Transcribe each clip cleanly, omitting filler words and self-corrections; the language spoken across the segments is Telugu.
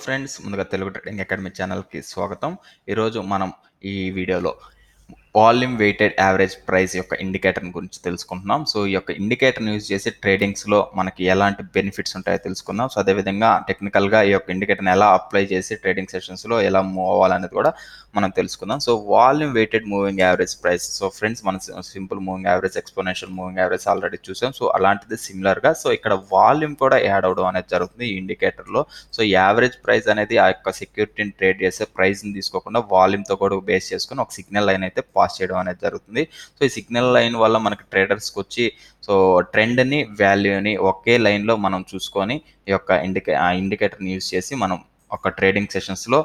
ఫ్రెండ్స్, ముందుగా తెలుగు ట్రేడింగ్ అకాడమీ ఛానల్కి స్వాగతం. ఈరోజు మనం ఈ వీడియోలో వాల్యూమ్ వెయిటెడ్ యావరేజ్ ప్రైస్ యొక్క ఇండికేటర్ గురించి తెలుసుకుంటున్నాం. సో ఈ యొక్క ఇండికేటర్ని యూజ్ చేసి ట్రేడింగ్స్లో మనకి ఎలాంటి బెనిఫిట్స్ ఉంటాయో తెలుసుకుందాం. సో అదేవిధంగా టెక్నికల్గా ఈ యొక్క ఇండికేటర్ని ఎలా అప్లై చేసి ట్రేడింగ్ సెషన్స్లో ఎలా మూవ్ అవ్వాలనేది కూడా మనం తెలుసుకుందాం. So volume weighted moving average price. So friends, మనం simple moving average, exponential moving average already చూసాం. సో అలాంటిది సిమిలర్గా సో ఇక్కడ వాల్యూమ్ కూడా యాడ్ అవడం అనేది జరుగుతుంది ఈ ఇండికేటర్లో. సో యావరేజ్ ప్రైస్ అనేది ఆ యొక్క సెక్యూరిటీని ట్రేడ్ చేసే ప్రైస్ని తీసుకోకుండా వాల్యూమ్తో కూడా బేస్ చేసుకుని ఒక సిగ్నల్ లైన్ అయితే పాస్ చేయడం అనేది జరుగుతుంది. సో ఈ సిగ్నల్ లైన్ వల్ల మనకి ట్రేడర్స్కి వచ్చి సో ట్రెండ్ని, వాల్యూని ఒకే లైన్లో మనం చూసుకొని ఈ యొక్క ఇండికేటర్ని యూజ్ చేసి మనం ఒక ట్రేడింగ్ సెషన్స్లో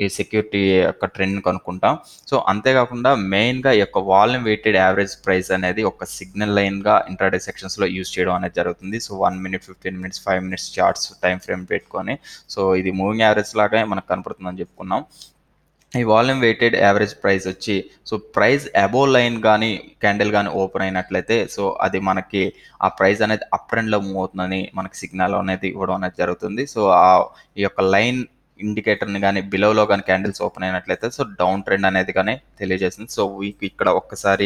ఈ సెక్యూరిటీ యొక్క ట్రెండ్ని కనుక్కుంటాం. సో అంతేకాకుండా మెయిన్గా ఈ యొక్క వాల్యూమ్ వెయిటెడ్ యావరేజ్ ప్రైస్ అనేది ఒక సిగ్నల్ లైన్గా ఇంట్రాడే సెక్షన్స్లో యూజ్ చేయడం అనేది జరుగుతుంది. So 1 minute, 15 minutes, 5 minutes charts time frame పెట్టుకొని సో ఇది మూవింగ్ యావరేజ్ లాగా మనకు కనపడుతుందని చెప్పుకున్నాం. ఈ వాల్యూమ్ వెయిటెడ్ యావరేజ్ ప్రైస్ వచ్చి సో ప్రైస్ అబోవ్ లైన్ కానీ క్యాండిల్ కానీ ఓపెన్ అయినట్లయితే సో అది మనకి ఆ ప్రైస్ అనేది అప్ ట్రెండ్లో మూవ్ అవుతుందని మనకి సిగ్నల్ అనేది ఇవ్వడం అనేది జరుగుతుంది. సో ఈ యొక్క లైన్ ఇండికేటర్ని కానీ బిలోలో కానీ క్యాండిల్స్ ఓపెన్ అయినట్లయితే సో డౌన్ ట్రెండ్ అనేది కానీ తెలియజేస్తుంది. సో ఇక్కడ ఒక్కసారి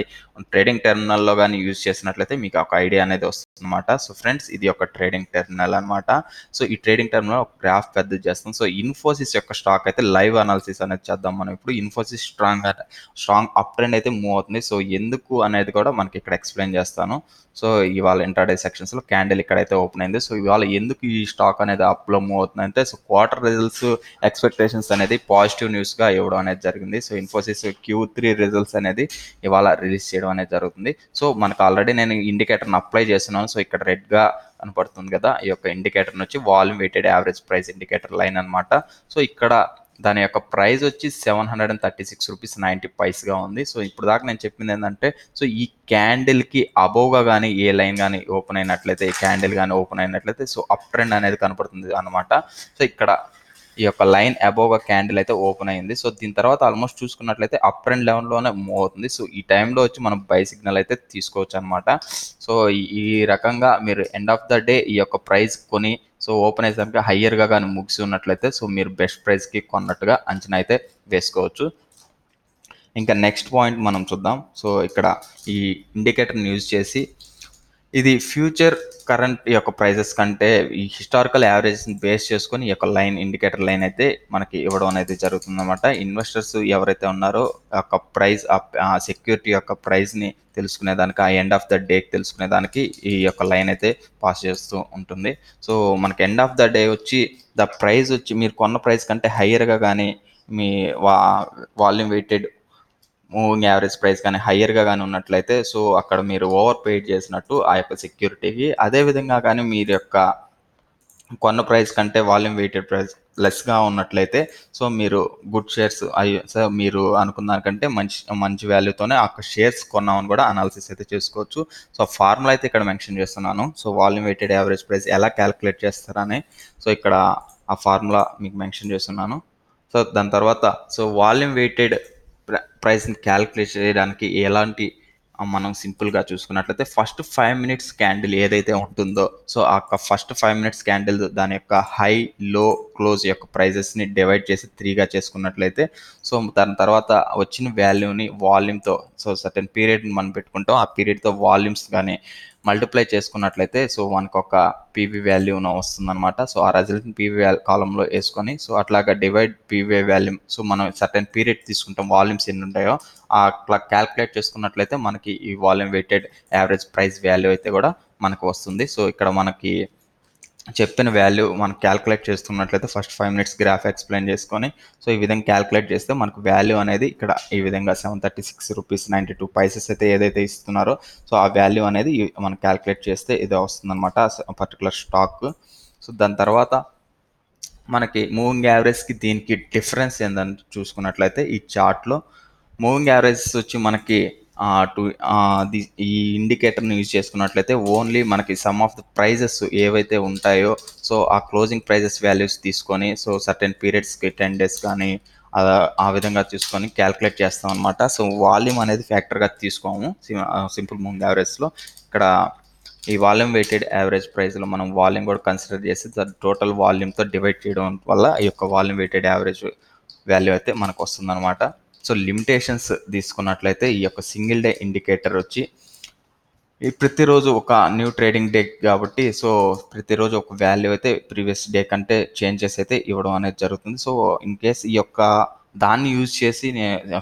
ట్రేడింగ్ టెర్మినల్లో కానీ యూజ్ చేసినట్లయితే మీకు ఒక ఐడియా అనేది వస్తుంది అనమాట. సో ఫ్రెండ్స్, ఇది ఒక ట్రేడింగ్ టెర్మినల్ అనమాట. సో ఈ ట్రేడింగ్ టెర్మినల్ ఒక గ్రాఫ్ పెద్దది చేస్తాం. సో ఇన్ఫోసిస్ యొక్క స్టాక్ అయితే లైవ్ అనాలిసిస్ అనేది చేద్దాం మనం ఇప్పుడు. ఇన్ఫోసిస్ స్ట్రాంగ్ అప్ ట్రెండ్ అయితే మూవ్ అవుతుంది. సో ఎందుకు అనేది కూడా మనకి ఇక్కడ ఎక్స్ప్లెయిన్ చేస్తాను. సో ఇవాళ ఇంట్రాడే సెక్షన్స్లో క్యాండిల్ ఇక్కడైతే ఓపెన్ అయింది. సో ఇవాళ ఎందుకు ఈ స్టాక్ అనేది అప్లో మూవ్ అవుతుందంటే సో క్వార్టర్ రిజల్ట్స్ ఎక్స్పెక్టేషన్స్ అనేది పాజిటివ్ న్యూస్గా ఇవ్వడం అనేది జరిగింది. సో ఇన్ఫోసిస్ Q3 రిజల్ట్స్ అనేది ఇవాళ రిలీజ్ చేయడం అనేది జరుగుతుంది. సో మనకు ఆల్రెడీ నేను ఇండికేటర్ని అప్లై చేస్తున్నాను. సో ఇక్కడ రెడ్గా కనపడుతుంది కదా, ఈ యొక్క ఇండికేటర్ వచ్చి volume weighted average price indicator line అనమాట. సో ఇక్కడ దాని యొక్క ప్రైస్ వచ్చి 736 రూపీస్ 90 పైస్గా ఉంది. సో ఇప్పుడు దాకా నేను చెప్పింది ఏంటంటే సో ఈ క్యాండిల్కి అబోవ్గా కానీ ఏ లైన్ కానీ ఓపెన్ అయినట్లయితే, ఈ క్యాండిల్ కానీ ఓపెన్ అయినట్లయితే సో అప్ ట్రెండ్ అనేది కనపడుతుంది అనమాట. సో ఇక్కడ ఈ యొక్క లైన్ అబోవ్గా క్యాండిల్ అయితే ఓపెన్ అయింది. సో దీని తర్వాత ఆల్మోస్ట్ చూసుకున్నట్లయితే అప్ ట్రెండ్ లెవెల్లోనే మూవ్ అవుతుంది. సో ఈ టైంలో వచ్చి మనం బై సిగ్నల్ అయితే తీసుకోవచ్చు అనమాట. సో ఈ రకంగా మీరు ఎండ్ ఆఫ్ ద డే ఈ యొక్క ప్రైస్ కొని సో ఓపెన్ అయ్యేసరికి హయ్యర్గా కానీ ముగిసి ఉన్నట్లయితే సో మీరు బెస్ట్ ప్రైస్కి కొన్నట్టుగా అంచనా అయితే వేసుకోవచ్చు. ఇంకా నెక్స్ట్ పాయింట్ మనం చూద్దాం. సో ఇక్కడ ఈ ఇండికేటర్ని యూజ్ చేసి ఇది ఫ్యూచర్ కరెంట్ యొక్క ప్రైజెస్ కంటే ఈ హిస్టారికల్ యావరేజ్ని బేస్ చేసుకొని ఈ యొక్క లైన్ ఇండికేటర్ లైన్ అయితే మనకి ఇవ్వడం అనేది జరుగుతుంది అనమాట. ఇన్వెస్టర్స్ ఎవరైతే ఉన్నారో ఆ యొక్క ప్రైస్, ఆ సెక్యూరిటీ యొక్క ప్రైస్ని తెలుసుకునేదానికి, ఆ ఎండ్ ఆఫ్ ద డేకి తెలుసుకునేదానికి ఈ యొక్క లైన్ అయితే పాస్ చేస్తూ ఉంటుంది. సో మనకి ఎండ్ ఆఫ్ ద డే వచ్చి ద ప్రైస్ వచ్చి మీరు కొన్న ప్రైస్ కంటే హయ్యర్గా కానీ మీ volume weighted moving average price కానీ హయ్యర్గా కానీ ఉన్నట్లయితే సో అక్కడ మీరు ఓవర్ పెయిడ్ చేసినట్టు ఆ యొక్క సెక్యూరిటీకి. అదేవిధంగా కానీ మీరు యొక్క కొన్న ప్రైస్ కంటే వాల్యూమ్ వెయిటెడ్ ప్రైస్ లెస్గా ఉన్నట్లయితే సో మీరు గుడ్ షేర్స్ సో మీరు అనుకున్న దానికంటే మంచి వాల్యూతోనే ఆ షేర్స్ కొన్నామని కూడా అనాలిసిస్ అయితే చేసుకోవచ్చు. సో ఫార్ములా అయితే ఇక్కడ మెన్షన్ చేస్తున్నాను. So volume weighted average price ఎలా క్యాలిక్యులేట్ చేస్తారని సో ఇక్కడ ఆ ఫార్ములా మీకు మెన్షన్ చేస్తున్నాను. సో దాని తర్వాత సో వాల్యూమ్ వెయిటెడ్ ప్రైస్ని క్యాలిక్యులేట్ చేయడానికి ఎలాంటి మనం సింపుల్గా చూసుకున్నట్లయితే ఫస్ట్ 5 మినిట్స్ క్యాండిల్ ఏదైతే ఉంటుందో సో ఆ ఫస్ట్ 5 మినిట్స్ క్యాండిల్ దాని యొక్క హై, లో, క్లోజ్ యొక్క ప్రైజెస్ని డివైడ్ చేసి 3గా చేసుకున్నట్లయితే సో దాని తర్వాత వచ్చిన వాల్యూని వాల్యూమ్తో సో సర్టెన్ పీరియడ్ని మనం పెట్టుకుంటాం. ఆ పీరియడ్తో వాల్యూమ్స్ కానీ మల్టిప్లై చేసుకున్నట్లయితే సో మనకు ఒక పీవీ వాల్యూ వస్తుందన్నమాట. సో ఆ రిజల్ట్ని పీవీ కాలంలో వేసుకొని సో అట్లాగా డివైడ్ పీవీ వాల్యూమ్ సో మనం సర్టెన్ పీరియడ్ తీసుకుంటాం, వాల్యూమ్స్ ఎన్ని ఉంటాయో అట్లా క్యాల్కులేట్ చేసుకున్నట్లయితే మనకి ఈ volume weighted average price value అయితే కూడా మనకు వస్తుంది. సో ఇక్కడ మనకి చెప్పిన వాల్యూ మనం క్యాల్కులేట్ చేస్తున్నట్లయితే ఫస్ట్ 5 మినిట్స్ గ్రాఫ్ ఎక్స్ప్లెయిన్ చేసుకొని సో ఈ విధంగా క్యాల్కులేట్ చేస్తే మనకు వాల్యూ అనేది ఇక్కడ ఈ విధంగా 736 రూపీస్ 92 పైసెస్ అయితే ఏదైతే ఇస్తున్నారో సో ఆ వాల్యూ అనేది మనం క్యాల్కులేట్ చేస్తే ఇదే వస్తుందన్నమాట పర్టికులర్ స్టాక్. సో దాని తర్వాత మనకి మూవింగ్ యావరేజ్కి దీనికి డిఫరెన్స్ ఏందని చూసుకున్నట్లయితే ఈ చార్ట్లో మూవింగ్ యావరేజెస్ వచ్చి మనకి ఈ ఇండికేటర్ని యూజ్ చేసుకున్నట్లయితే ఓన్లీ మనకి సమ్ ఆఫ్ ద ప్రైజెస్ ఏవైతే ఉంటాయో సో ఆ క్లోజింగ్ ప్రైజెస్ వాల్యూస్ తీసుకొని సో సర్టెన్ పీరియడ్స్కి 10 డేస్ కానీ ఆ విధంగా తీసుకొని క్యాల్కులేట్ చేస్తాం అనమాట. సో వాల్యూమ్ అనేది ఫ్యాక్టర్గా తీసుకోము సింపుల్ మూవింగ్ యావరేజ్లో. ఇక్కడ ఈ వాల్యూమ్ వెయిటెడ్ యావరేజ్ ప్రైస్లో మనం వాల్యూమ్ కూడా కన్సిడర్ చేసి టోటల్ వాల్యూమ్తో డివైడ్ చేయడం వల్ల ఈ యొక్క వాల్యూమ్ వెయిటెడ్ యావరేజ్ వాల్యూ అయితే మనకు వస్తుందన్నమాట. సో లిమిటేషన్స్ తీసుకున్నట్లయితే ఈ యొక్క సింగిల్ డే ఇండికేటర్ వచ్చి ఈ ప్రతిరోజు ఒక న్యూ ట్రేడింగ్ డే కాబట్టి సో ప్రతిరోజు ఒక వాల్యూ అయితే ప్రీవియస్ డే కంటే చేంజెస్ అయితే ఇవ్వడం అనేది జరుగుతుంది. సో ఇన్ కేస్ ఈ యొక్క దాన్ని యూజ్ చేసి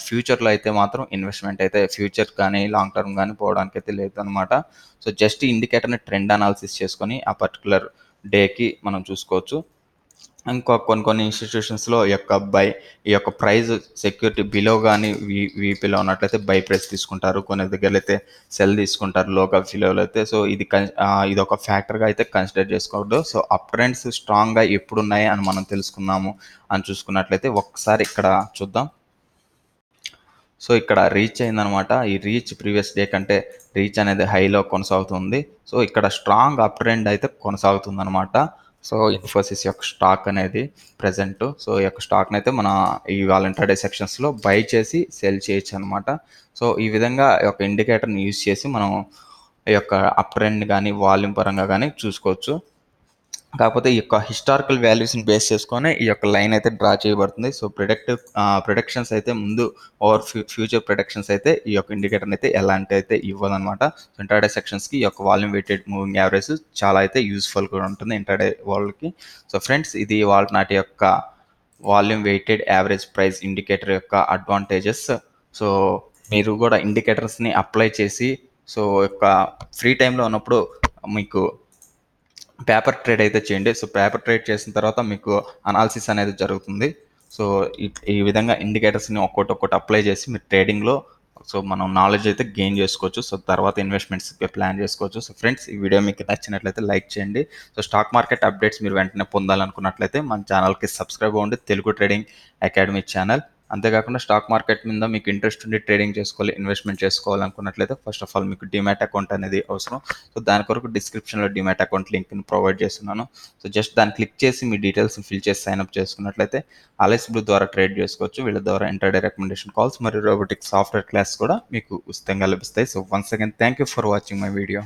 ఫ్యూచర్లో అయితే మాత్రం ఇన్వెస్ట్మెంట్ అయితే ఫ్యూచర్ కానీ లాంగ్ టర్మ్ కానీ పోవడానికి అయితే లేదనమాట. సో జస్ట్ ఇండికేటర్ని ట్రెండ్ అనాలిసిస్ చేసుకొని ఆ పర్టికులర్ డేకి మనం చూసుకోవచ్చు. ఇంకా కొన్ని ఇన్స్టిట్యూషన్స్లో ఈ యొక్క ప్రైస్ సెక్యూరిటీ బిలో కానీ వీపీలో ఉన్నట్లయితే బై ప్రైస్ తీసుకుంటారు. కొన్ని దగ్గరలో అయితే సెల్ తీసుకుంటారు లోగా ఫిలోలో అయితే. సో ఇది ఒక ఫ్యాక్టర్గా అయితే కన్సిడర్ చేసుకోవద్దు. సో అప్ ట్రెండ్స్ స్ట్రాంగ్గా ఎప్పుడు ఉన్నాయి అని మనం తెలుసుకుందాము అని చూసుకున్నట్లయితే ఒకసారి ఇక్కడ చూద్దాం. సో ఇక్కడ రీచ్ అయిందనమాట. ఈ రీచ్ ప్రీవియస్ డే కంటే రీచ్ అనేది హైలో కొనసాగుతుంది. సో ఇక్కడ స్ట్రాంగ్ అప్ ట్రెండ్ అయితే కొనసాగుతుంది అనమాట. సో ఇన్ఫోసిస్ యొక్క స్టాక్ అనేది ప్రెజెంట్. సో ఈ యొక్క స్టాక్ని అయితే మన ఇవాళ ఇంట్రాడే సెక్షన్స్లో బై చేసి సెల్ చేయొచ్చు అనమాట. సో ఈ విధంగా ఈ యొక్క ఇండికేటర్ని యూజ్ చేసి మనం ఈ యొక్క అప్ ట్రెండ్ కానీ వాల్యూమ్ పరంగా కానీ చూసుకోవచ్చు. కాకపోతే ఈ యొక్క హిస్టారికల్ వాల్యూస్ని బేస్ చేసుకొని ఈ యొక్క లైన్ అయితే డ్రా చేయబడుతుంది. సో ప్రొడక్షన్స్ అయితే ముందు ఫ్యూచర్ ప్రొడక్షన్స్ అయితే ఈ యొక్క ఇండికేటర్ని అయితే ఎలాంటి అయితే ఇవ్వదనమాట. సో ఇంటర్డే సెక్షన్స్కి ఈ యొక్క వాల్యూమ్ వెయిటెడ్ మూవింగ్ యావరేజ్ చాలా అయితే యూస్ఫుల్ కూడా ఉంటుంది ఇంటర్డే వాళ్ళకి. సో ఫ్రెండ్స్, ఇది నాటి యొక్క volume weighted average price indicator యొక్క అడ్వాంటేజెస్. సో మీరు కూడా ఇండికేటర్స్ని అప్లై చేసి సో యొక్క ఫ్రీ టైంలో ఉన్నప్పుడు మీకు పేపర్ ట్రేడ్ అయితే చేయండి. సో పేపర్ ట్రేడ్ చేసిన తర్వాత మీకు అనాలిసిస్ అనేది జరుగుతుంది. సో ఈ విధంగా ఇండికేటర్స్ని ఒక్కొక్కటి అప్లై చేసి మీరు ట్రేడింగ్లో సో మనం నాలెడ్జ్ అయితే గెయిన్ చేసుకోవచ్చు. సో తర్వాత ఇన్వెస్ట్మెంట్స్ ప్లాన్ చేసుకోవచ్చు. సో ఫ్రెండ్స్, ఈ వీడియో మీకు నచ్చినట్లయితే లైక్ చేయండి. సో స్టాక్ మార్కెట్ అప్డేట్స్ మీరు వెంటనే పొందాలనుకున్నట్లయితే మన ఛానల్కి సబ్స్క్రైబ్ అవ్వండి, తెలుగు ట్రేడింగ్ అకాడమీ ఛానల్. అంతేకాకుండా స్టాక్ మార్కెట్ మీద మీకు ఇంట్రెస్ట్ ఉండి ట్రేడింగ్ చేసుకోవాలి, ఇన్వెస్ట్మెంట్ చేసుకోవాలనుకున్నట్లయితే ఫస్ట్ ఆఫ్ ఆల్ మీకు డిమాట్ అకౌంట్ అనేది అవసరం. సో దాని కొరకు డిస్క్రిప్షన్లో డిమాట్ అకౌంట్ లింక్ని ప్రొవైడ్ చేస్తున్నాను. సో జస్ట్ దాన్ని క్లిక్ చేసి మీ డీటెయిల్స్ ఫిల్ చేసి సైన్అప్ చేసుకున్నట్లయితే అలైస్ బ్లూ ద్వారా ట్రేడ్ చేసుకోవచ్చు. వీళ్ళ ద్వారా ఇంటర్డే రికమెండేషన్ కాల్స్ మరియు రోబోటిక్ సాఫ్ట్వేర్ క్లాస్ కూడా మీకు ఉచితంగా లభిస్తాయి. So once again thank you for watching my video.